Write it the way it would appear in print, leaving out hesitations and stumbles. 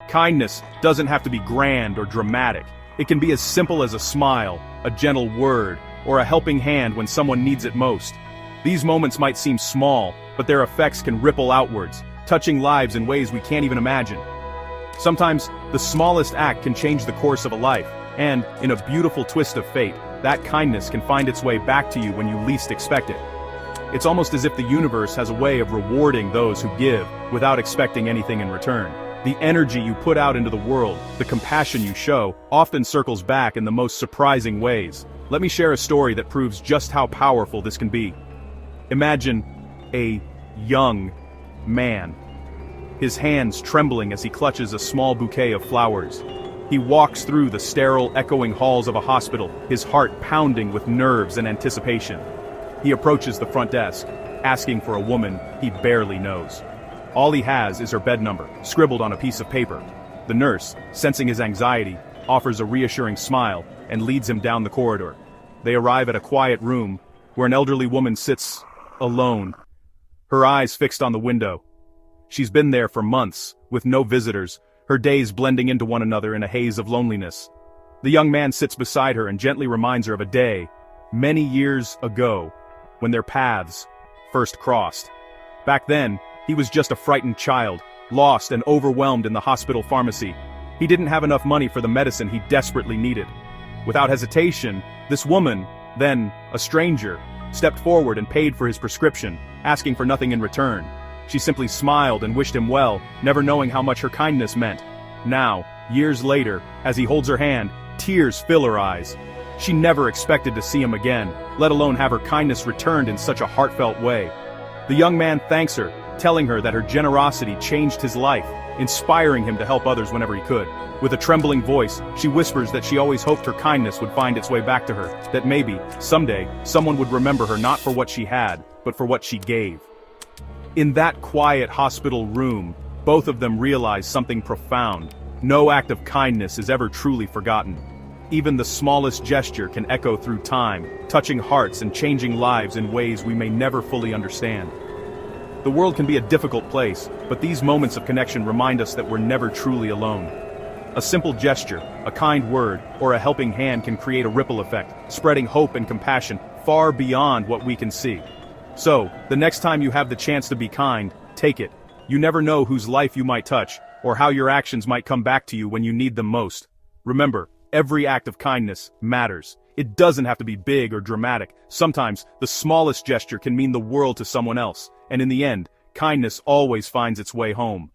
Kindness doesn't have to be grand or dramatic. It can be as simple as a smile, a gentle word, or a helping hand when someone needs it most. These moments might seem small, but their effects can ripple outwards, touching lives in ways we can't even imagine. Sometimes, the smallest act can change the course of a life, and, in a beautiful twist of fate, that kindness can find its way back to you when you least expect it. It's almost as if the universe has a way of rewarding those who give, without expecting anything in return. The energy you put out into the world, the compassion you show, often circles back in the most surprising ways. Let me share a story that proves just how powerful this can be. Imagine a young man, his hands trembling as he clutches a small bouquet of flowers. He walks through the sterile, echoing halls of a hospital, his heart pounding with nerves and anticipation. He approaches the front desk, asking for a woman he barely knows. All he has is her bed number, scribbled on a piece of paper. The nurse, sensing his anxiety, offers a reassuring smile and leads him down the corridor. They arrive at a quiet room, where an elderly woman sits alone, her eyes fixed on the window. She's been there for months, with no visitors, her days blending into one another in a haze of loneliness. The young man sits beside her and gently reminds her of a day, many years ago, when their paths first crossed. Back then, he was just a frightened child, lost and overwhelmed in the hospital pharmacy. He didn't have enough money for the medicine he desperately needed. Without hesitation, this woman, then a stranger, stepped forward and paid for his prescription, asking for nothing in return. She simply smiled and wished him well, never knowing how much her kindness meant. Now, years later, as he holds her hand, tears fill her eyes. She never expected to see him again, let alone have her kindness returned in such a heartfelt way. The young man thanks her, telling her that her generosity changed his life, inspiring him to help others whenever he could. With a trembling voice, she whispers that she always hoped her kindness would find its way back to her, that maybe, someday, someone would remember her not for what she had, but for what she gave. In that quiet hospital room, both of them realize something profound. No act of kindness is ever truly forgotten. Even the smallest gesture can echo through time, touching hearts and changing lives in ways we may never fully understand. The world can be a difficult place, but these moments of connection remind us that we're never truly alone. A simple gesture, a kind word, or a helping hand can create a ripple effect, spreading hope and compassion far beyond what we can see. So, the next time you have the chance to be kind, take it. You never know whose life you might touch, or how your actions might come back to you when you need them most. Remember, every act of kindness matters. It doesn't have to be big or dramatic. Sometimes, the smallest gesture can mean the world to someone else, and in the end, kindness always finds its way home.